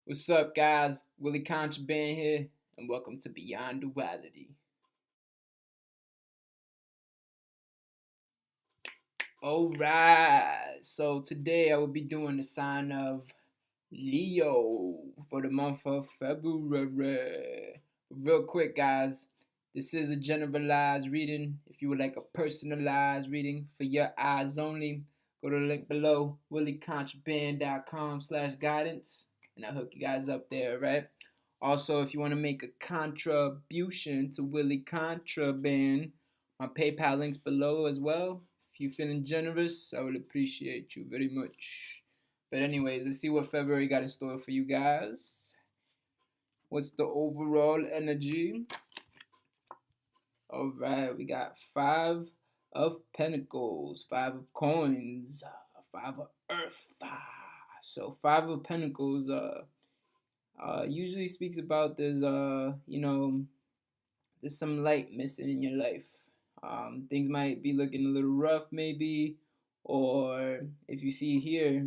What's up, guys? Willie Contraband here, and welcome to Beyond Duality. Alright, so today I will be doing the sign of Leo for the month of February. Real quick, guys, this is a generalized reading. If you would like a personalized reading for your eyes only, go to the link below, williecontraband.com/guidance, and I'll hook you guys up there, right? Also, if you want to make a contribution to Willie Contraband, my PayPal link's below as well. If you're feeling generous, I would appreciate you very much. But anyways, let's see what February got in store for you guys. What's the overall energy? All right, we got Five of Pentacles, Five of Coins, Five of Earth. So Five of Pentacles usually speaks about there's some light missing in your life. Things might be looking a little rough, maybe, or if you see here, it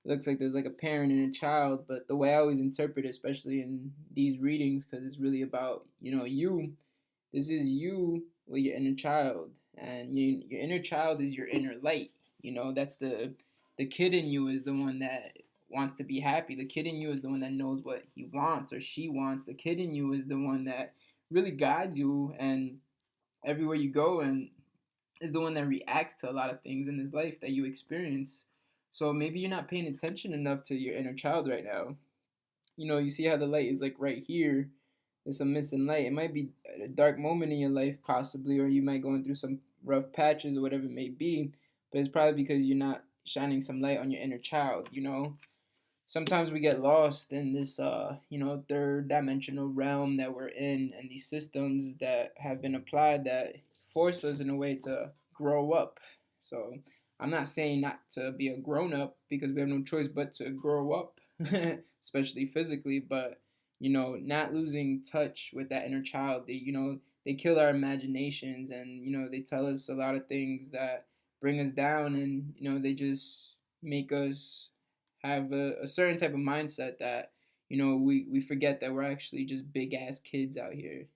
looks like there's like a parent and a child. But the way I always interpret it, especially in these readings, because it's really about you. This is you with your inner child, and your inner child is your inner light. That's the kid in you is the one that wants to be happy. The kid in you is the one that knows what he wants or she wants. The kid in you is the one that really guides you and everywhere you go, and is the one that reacts to a lot of things in this life that you experience. So maybe you're not paying attention enough to your inner child right now. You see how the light is like right here. There's some missing light. It might be a dark moment in your life, possibly, or you might going through some rough patches or whatever it may be. But it's probably because you're not shining some light on your inner child. Sometimes we get lost in this third dimensional realm that we're in, and these systems that have been applied that force us in a way to grow up. So I'm not saying not to be a grown up, because we have no choice but to grow up, especially physically, but not losing touch with that inner child. They kill our imaginations, and they tell us a lot of things that bring us down, and they just make us have a certain type of mindset that we forget that we're actually just big ass kids out here.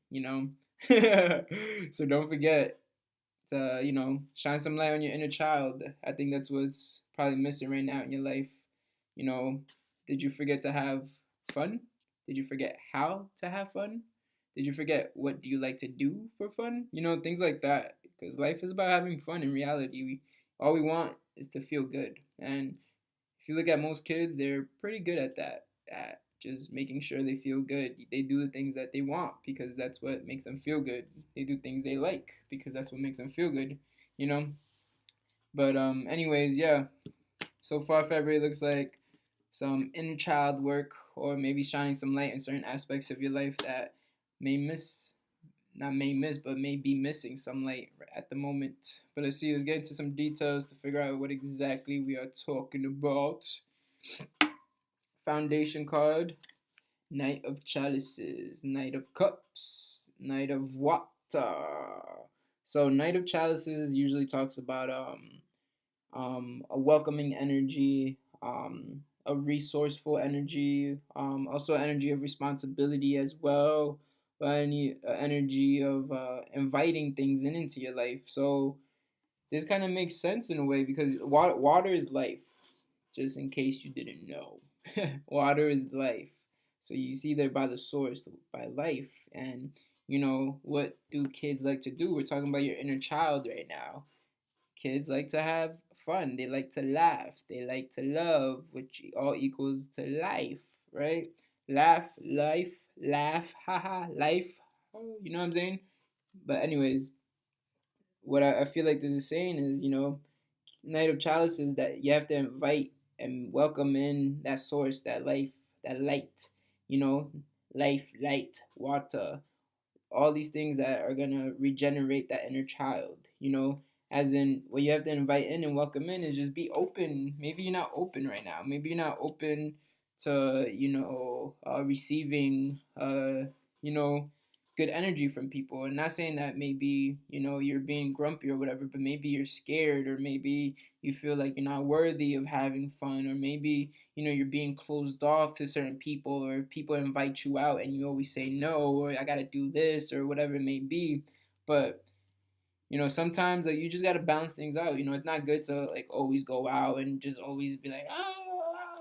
So don't forget to shine some light on your inner child. I think that's what's probably missing right now in your life. you know did you forget to have fun? Did you forget how to have fun? Did you forget what do you like to do for fun? Things like that, because life is about having fun. In reality, all we want is to feel good. And if you look at most kids, they're pretty good at that, at just making sure they feel good. They do the things that they want because that's what makes them feel good. They do things they like because that's what makes them feel good, you know? But anyways, yeah. So far February looks like some inner child work, or maybe shining some light in certain aspects of your life that may miss not may miss, but may be missing some light at the moment. But let's get into some details to figure out what exactly we are talking about. Foundation card, Knight of Chalices, Knight of Cups, Knight of Water. So Knight of Chalices usually talks about a welcoming energy, a resourceful energy, also energy of responsibility as well, but any energy of inviting things into your life. So this kind of makes sense in a way, because water is life, just in case you didn't know. Water is life. So you see there by the source, by life. And what do kids like to do? We're talking about your inner child right now. Kids like to have fun. They like to laugh. They like to love, which all equals to life, right? Laugh, life, laugh, haha, life. You know what I'm saying? But anyways, what I feel like this is saying is, Knight of Chalices, that you have to invite and welcome in that source, that life, that light, you know, life, light, water, all these things that are gonna regenerate that inner child, as in what you have to invite in and welcome in is just be open. Maybe you're not open right now. Maybe you're not open to receiving you know good energy from people. And not saying that maybe, you're being grumpy or whatever, but maybe you're scared, or maybe you feel like you're not worthy of having fun, or maybe, you're being closed off to certain people, or people invite you out and you always say no, or I got to do this, or whatever it may be. But sometimes like you just gotta balance things out. It's not good to like always go out and just always be like,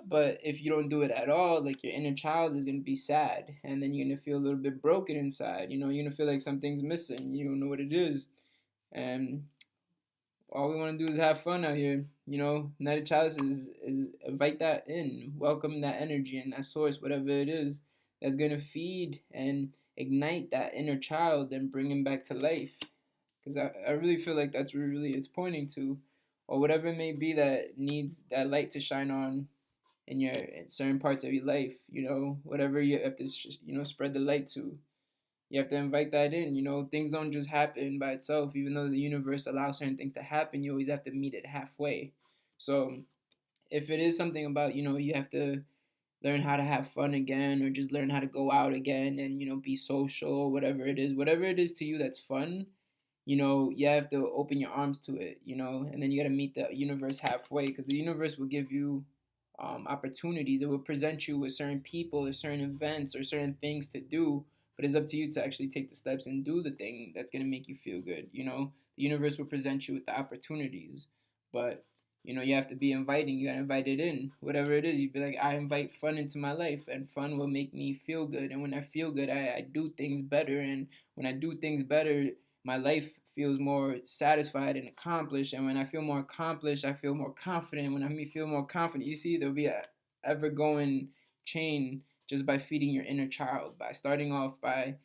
but if you don't do it at all, like your inner child is gonna be sad, and then you're gonna feel a little bit broken inside. You're gonna feel like something's missing. You don't know what it is, and all we want to do is have fun out here. United Chalice is invite that in, welcome that energy and that source, whatever it is, that's gonna feed and ignite that inner child and bring him back to life. Because I really feel like that's what really it's pointing to, or whatever it may be that needs that light to shine on in certain parts of your life. Whatever you have to spread the light to, you have to invite that in. Things don't just happen by itself. Even though the universe allows certain things to happen, you always have to meet it halfway. So if it is something about you have to learn how to have fun again, or just learn how to go out again and be social, whatever it is to you that's fun, you have to open your arms to it, and then you got to meet the universe halfway, because the universe will give you opportunities. It will present you with certain people or certain events or certain things to do, but it's up to you to actually take the steps and do the thing that's going to make you feel good. The universe will present you with the opportunities, but you have to be inviting. You got to invite it in. Whatever it is, you'd be like, I invite fun into my life, and fun will make me feel good. And when I feel good, I do things better. And when I do things better, my life feels more satisfied and accomplished. And when I feel more accomplished, I feel more confident. When I feel more confident, you see, there'll be a ever going chain just by feeding your inner child, by starting off by,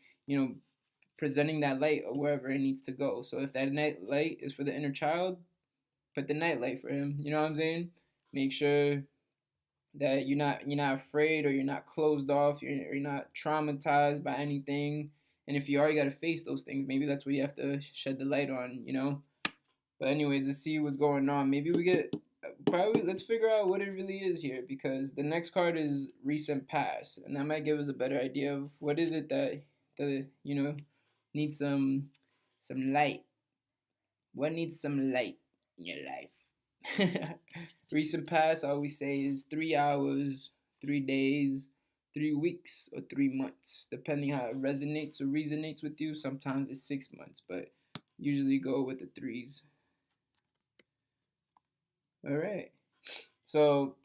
presenting that light or wherever it needs to go. So if that night light is for the inner child, put the night light for him. You know what I'm saying? Make sure that you're not afraid, or you're not closed off, you're not traumatized by anything. And if you are, you got to face those things. Maybe that's what you have to shed the light on. But anyways, let's see what's going on. Maybe we get probably let's figure out what it really is here, because the next card is recent past, and that might give us a better idea of what is it that needs some light. What needs some light in your life? Recent past, I always say, is 3 hours, 3 days, 3 weeks, or 3 months, depending how it resonates or resonates with you. Sometimes it's 6 months, but usually go with the threes. All right. So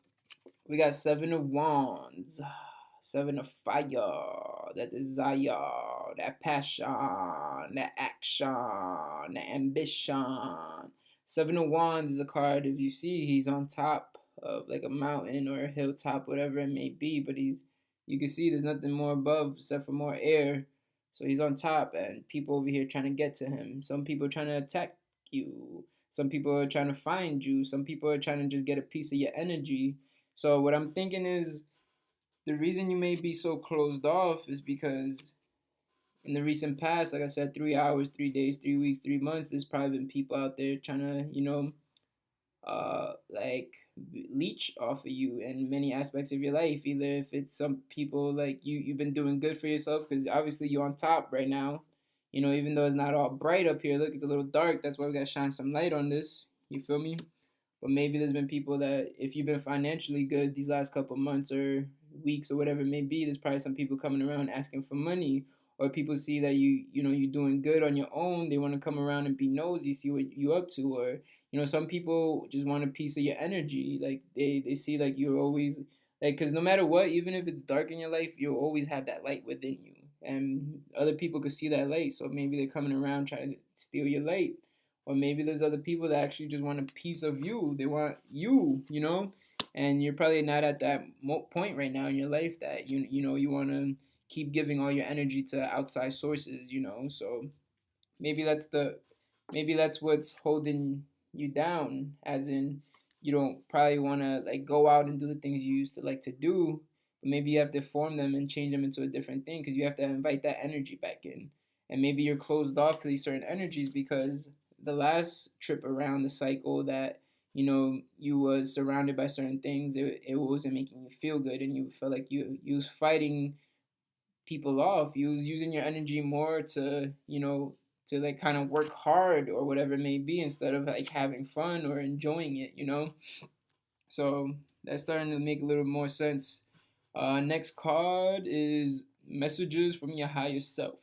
we got Seven of Wands, Seven of Fire, that desire, that passion, that action, that ambition. Seven of Wands is a card, if you see, he's on top of like a mountain or a hilltop, whatever it may be, but you can see there's nothing more above except for more air. So he's on top, and people over here trying to get to him. Some people are trying to attack you. Some people are trying to find you. Some people are trying to just get a piece of your energy. So what I'm thinking is, the reason you may be so closed off is because in the recent past, like I said, 3 hours, 3 days, 3 weeks, 3 months, there's probably been people out there trying to, like leech off of you in many aspects of your life. Either if it's some people like you've been doing good for yourself, because obviously you're on top right now. Even though it's not all bright up here, look, it's a little dark. That's why we gotta shine some light on this. You feel me? But maybe there's been people that, if you've been financially good these last couple months or weeks or whatever it may be, there's probably some people coming around asking for money, or people see that you're doing good on your own. They want to come around and be nosy, see what you up to, or some people just want a piece of your energy. Like they see like you're always like, because no matter what, even if it's dark in your life, you'll always have that light within you, and other people could see that light. So maybe they're coming around trying to steal your light. Or maybe there's other people that actually just want a piece of you. They want you, and you're probably not at that point right now in your life that you want to keep giving all your energy to outside sources. So maybe that's what's holding you down, as in you don't probably want to like go out and do the things you used to like to do, but maybe you have to form them and change them into a different thing, because you have to invite that energy back in. And maybe you're closed off to these certain energies because the last trip around the cycle that you was surrounded by certain things, it wasn't making you feel good, and you felt like you was fighting people off. You was using your energy more to, to like kind of work hard or whatever it may be instead of like having fun or enjoying it. So that's starting to make a little more sense. Next card is messages from your higher self.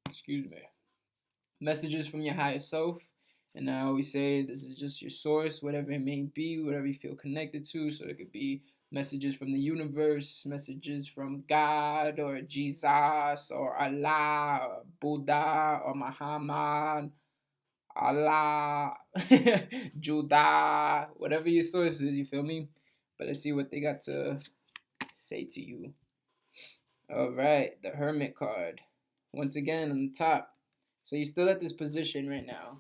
Excuse me. Messages from your higher self. And I always say this is just your source, whatever it may be, whatever you feel connected to. So it could be messages from the universe, messages from God or Jesus or Allah or Buddha or Muhammad, Allah, Judah, whatever your source is, you feel me? But let's see what they got to say to you. All right, the Hermit card. Once again, on the top. So you're still at this position right now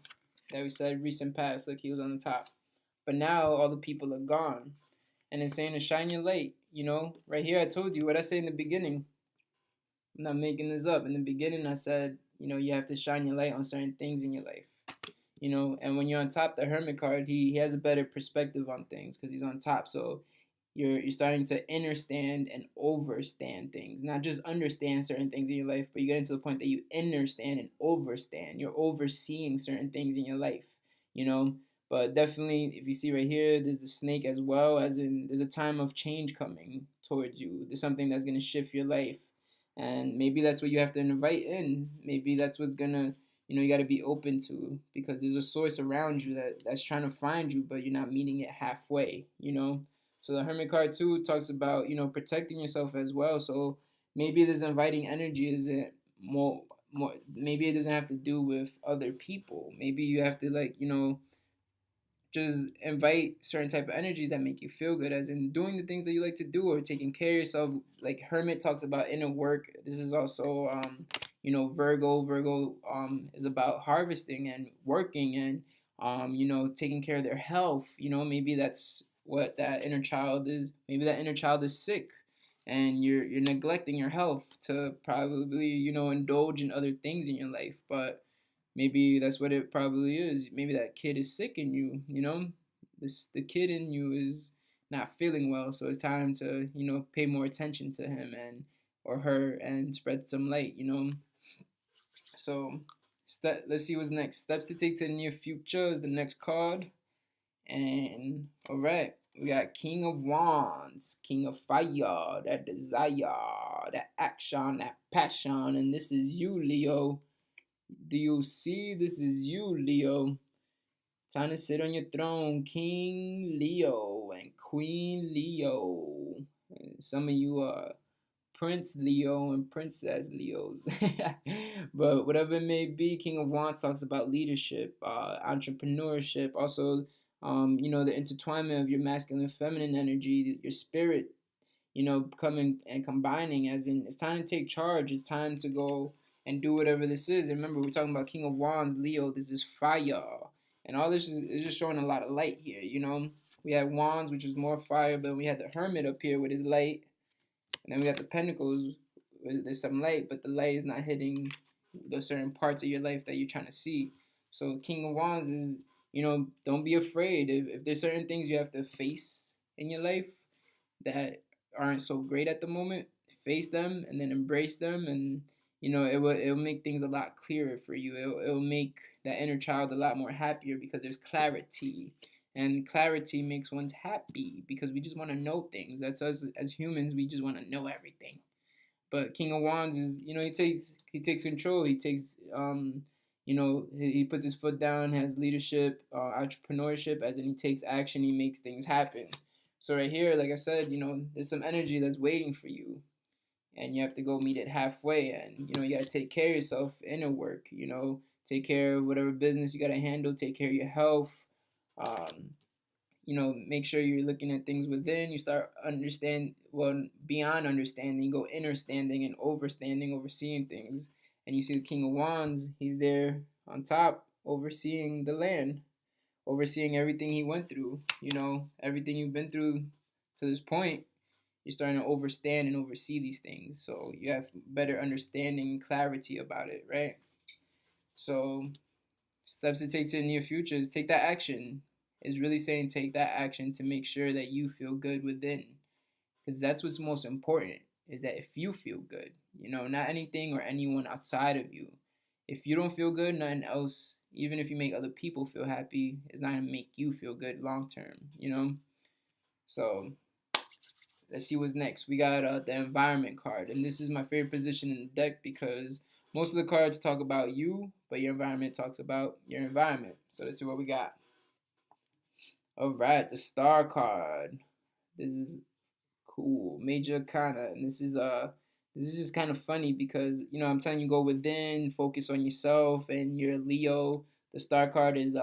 that we said recent past. Look, he was on the top. But now all the people are gone. And it's saying to shine your light. Right here I told you what I say in the beginning. I'm not making this up. In the beginning I said, you have to shine your light on certain things in your life. And when you're on top, the Hermit card, he has a better perspective on things because he's on top. So you're starting to understand and overstand things, not just understand certain things in your life, but you get into the point that you understand and overstand. You're overseeing certain things in your life, you know. But definitely, if you see right here, there's the snake as well, as in there's a time of change coming towards you. There's something that's gonna shift your life, and maybe that's what you have to invite in. Maybe that's what's gonna you got to be open to, because there's a source around you that's trying to find you, but you're not meeting it halfway. So the Hermit card too talks about protecting yourself as well. So maybe this inviting energy isn't more. Maybe it doesn't have to do with other people. Maybe you have to just invite certain type of energies that make you feel good, as in doing the things that you like to do or taking care of yourself. Like Hermit talks about inner work. This is also Virgo is about harvesting and working and taking care of their health. Maybe that's what that inner child is. Maybe that inner child is sick and you're neglecting your health to probably indulge in other things in your life. But maybe that's what it probably is. Maybe that kid is sick in you. The kid in you is not feeling well, so it's time to pay more attention to him and or her and spread some light. So let's see what's next. Steps to take to the near future is the next card. And all right, we got King of Wands, King of Fire, that desire, that action, that passion, and this is you, Leo. Do you see? This is you, Leo. Time to sit on your throne, King Leo and Queen Leo. And some of you are Prince Leo and Princess Leos. But whatever it may be, King of Wands talks about leadership, entrepreneurship, also, the intertwinement of your masculine and feminine energy, your spirit, coming and combining, as in it's time to take charge. It's time to go and do whatever this is. And remember, we're talking about King of Wands, Leo. This is fire. And all this is just showing a lot of light here. We had Wands, which was more fire, but we had the Hermit up here with his light. And then we got the Pentacles, where there's some light, but the light is not hitting the certain parts of your life that you're trying to see. So King of Wands is, don't be afraid. If there's certain things you have to face in your life that aren't so great at the moment, face them and then embrace them, and it'll make things a lot clearer for you. It'll make that inner child a lot more happier because there's clarity, and clarity makes one happy because we just want to know things. That's us as humans. We just want to know everything. But King of Wands is, he takes control. He takes he puts his foot down, has leadership, entrepreneurship, as in he takes action, he makes things happen. So right here, like I said, there's some energy that's waiting for you, and you have to go meet it halfway. And you gotta take care of yourself, inner work. Take care of whatever business you gotta handle. Take care of your health. Um, make sure you're looking at things within. You start beyond understanding, you go understanding and overstanding, overseeing things. And you see the King of Wands, he's there on top, overseeing the land, overseeing everything he went through. Everything you've been through to this point, you're starting to overstand and oversee these things. So you have better understanding and clarity about it, right? So steps to take to the near future is take that action. Is really saying take that action to make sure that you feel good within, because that's what's most important. is that if you feel good, not anything or anyone outside of you. If you don't feel good, nothing else, even if you make other people feel happy, is not gonna make you feel good long term. So let's see what's next. We got the environment card, and this is my favorite position in the deck because most of the cards talk about you, but your environment talks about your environment. So let's see what we got. All right, the star card. This is cool. Major Arcana, and this is just kind of funny because I'm telling you go within, focus on yourself, and your Leo. The star card is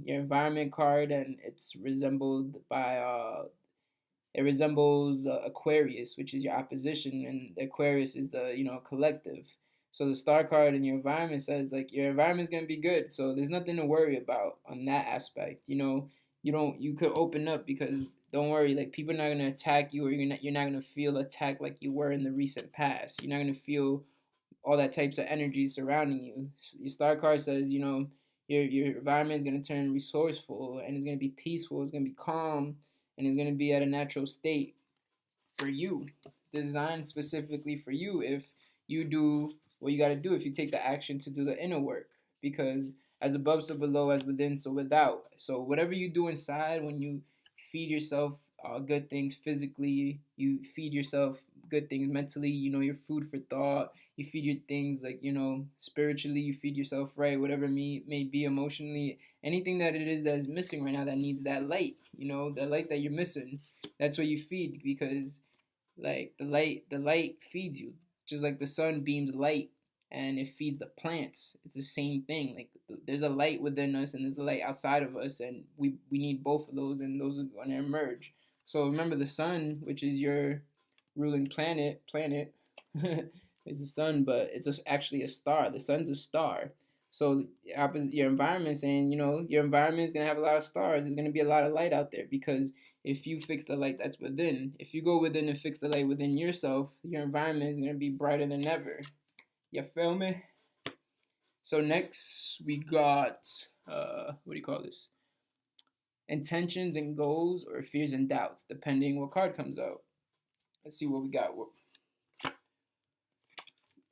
your environment card, and it resembles Aquarius, which is your opposition, and Aquarius is the collective. So the star card in your environment says like your environment is gonna be good, so there's nothing to worry about on that aspect. You could open up because don't worry, like people are not gonna attack you, or you're not gonna feel attacked like you were in the recent past. You're not gonna feel all that types of energy surrounding you. Your star card says, your environment is gonna turn resourceful and it's gonna be peaceful. It's gonna be calm and it's gonna be at a natural state for you, designed specifically for you if you do what you got to do, if you take the action to do the inner work. Because as above, so below, as within, so without. So whatever you do inside, when you feed yourself good things physically, you feed yourself good things mentally, your food for thought, you feed your things like, spiritually, you feed yourself right, whatever may be emotionally, anything that it is that is missing right now that needs that light, the light that you're missing, that's what you feed because like the light feeds you, just like the sun beams light and it feeds the plants. It's the same thing. Like there's a light within us and there's a light outside of us, and we need both of those, and those are going to emerge. So remember the sun, which is your ruling planet, is the sun, but it's actually a star. The sun's a star. So opposite your environment, saying your environment is gonna have a lot of stars. There's gonna be a lot of light out there because if you fix the light that's within, if you go within and fix the light within yourself, your environment is gonna be brighter than ever. You feel me? So next we got what do you call this? Intentions and goals, or fears and doubts, depending what card comes out. Let's see what we got.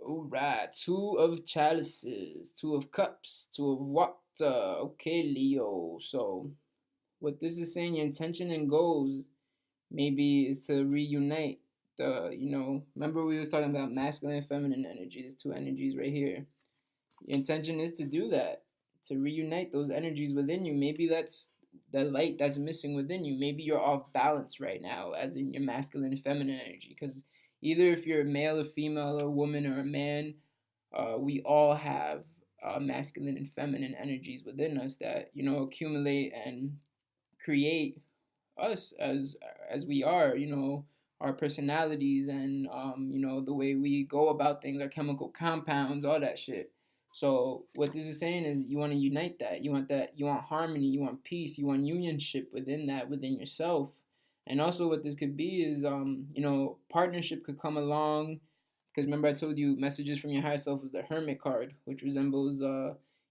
All right, two of chalices, two of cups, two of water. Okay, Leo. So what this is saying, your intention and goals maybe is to reunite remember we was talking about masculine and feminine energy. There's two energies right here. Your intention is to do that, to reunite those energies within you. Maybe that's the light that's missing within you. Maybe you're off balance right now, as in your masculine and feminine energy. Because either if you're a male or female or a woman or a man, we all have masculine and feminine energies within us that accumulate and create us as we are. Our personalities and the way we go about things, our chemical compounds, all that shit. So what this is saying is you want to unite that. You want harmony, you want peace, you want unionship within that, within yourself. And also what this could be is partnership could come along, because remember I told you messages from your higher self was the Hermit card, which resembles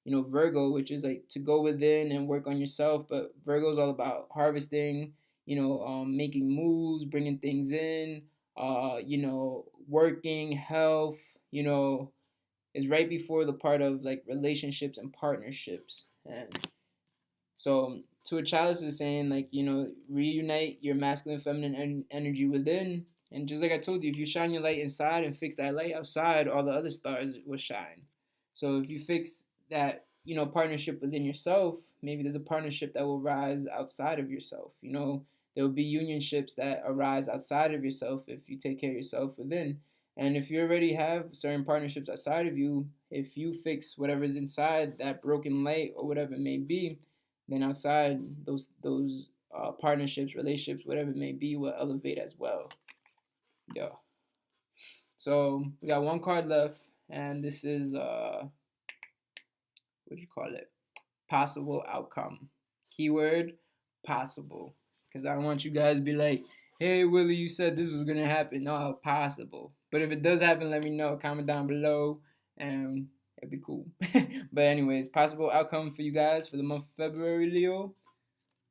Virgo, which is like to go within and work on yourself. But Virgo is all about harvesting, making moves, bringing things in, working, health, is right before the part of like relationships and partnerships. And so to a chalice is saying like, reunite your masculine feminine energy within. And just like I told you, if you shine your light inside and fix that light outside, all the other stars will shine. So if you fix that, partnership within yourself, maybe there's a partnership that will rise outside of yourself. There will be unionships that arise outside of yourself if you take care of yourself within. And if you already have certain partnerships outside of you, if you fix whatever's inside that broken light or whatever it may be, then outside those partnerships, relationships, whatever it may be, will elevate as well. Yeah. So we got one card left, and this is what do you call it? Possible outcome. Keyword possible. Because I don't want you guys to be like, hey Willie, you said this was gonna happen. No, possible. But if it does happen, let me know. Comment down below, and it'd be cool. But anyways, possible outcome for you guys for the month of February, Leo.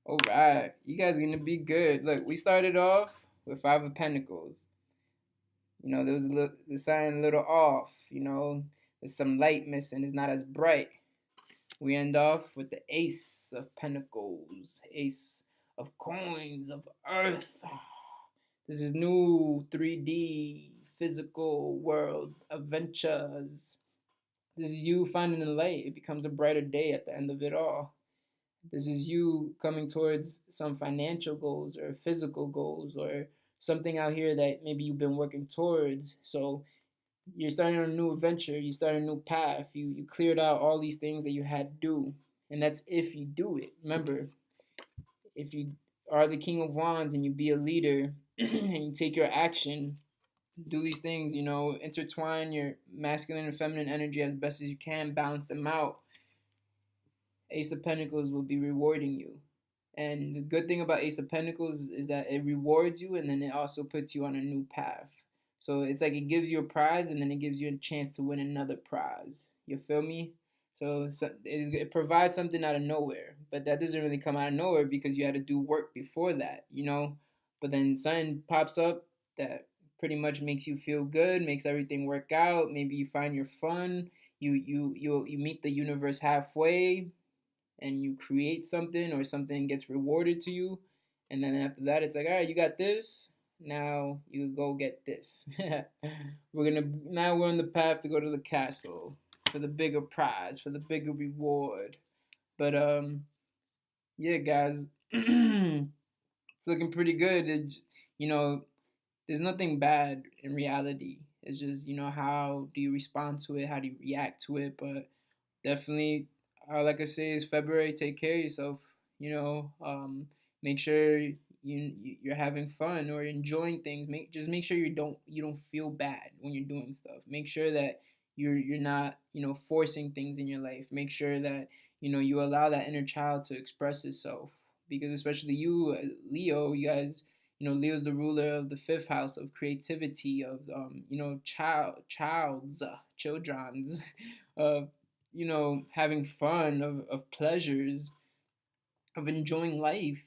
All right, you guys are gonna be good. Look, we started off with 5 of Pentacles. There was the sign a little off. There's some light missing. It's not as bright. We end off with the Ace of Pentacles, Ace of Coins, of Earth. This is new 3D physical world adventures. This is you finding the light. It becomes a brighter day at the end of it all. This is you coming towards some financial goals or physical goals or something out here that maybe you've been working towards. So you're starting on a new adventure, you start a new path, you cleared out all these things that you had to do. And that's if you do it. Remember, if you are the King of Wands and you be a leader and you take your action, do these things, intertwine your masculine and feminine energy as best as you can, balance them out. Ace of Pentacles will be rewarding you. And the good thing about Ace of Pentacles is that it rewards you and then it also puts you on a new path. So it's like it gives you a prize and then it gives you a chance to win another prize. You feel me? So it provides something out of nowhere, but that doesn't really come out of nowhere because you had to do work before that, But then something pops up that pretty much makes you feel good, makes everything work out. Maybe you find your fun. You meet the universe halfway, and you create something or something gets rewarded to you, and then after that it's like, all right, you got this, now you go get this. We're on the path to go to the castle for the bigger prize, for the bigger reward. But yeah, guys, it's looking pretty good. There's nothing bad in reality. It's just, how do you respond to it, how do you react to it. But definitely, like I say, is February. Take care of yourself. Make sure you're having fun or enjoying things. Make sure you don't feel bad when you're doing stuff. Make sure that you're not forcing things in your life. Make sure that you allow that inner child to express itself. Because especially you, Leo, you guys, Leo's the ruler of the fifth house of creativity, of children's, of having fun, of pleasures, of enjoying life,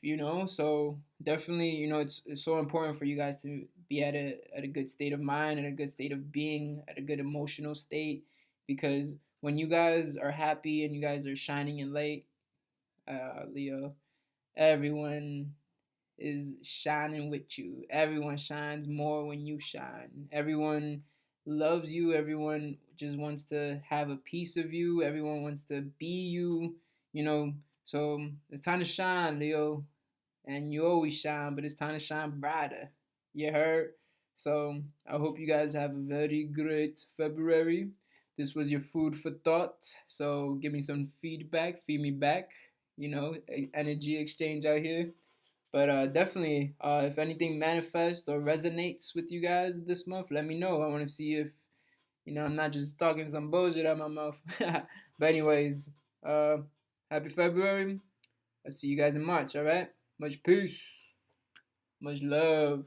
So definitely, it's so important for you guys to be at a good state of mind, and a good state of being, at a good emotional state, because when you guys are happy and you guys are shining in light, Leo, everyone is shining with you. Everyone shines more when you shine. Everyone loves you. Everyone just wants to have a piece of you. Everyone wants to be you, So it's time to shine, Leo. And you always shine, but it's time to shine brighter. You heard? So I hope you guys have a very great February. This was your food for thought. So give me some feedback, feed me back, energy exchange out here. But definitely, if anything manifests or resonates with you guys this month, let me know. I want to see if, I'm not just talking some bullshit out my mouth. But anyways, uh, happy February. I'll see you guys in March, all right? Much peace. Much love.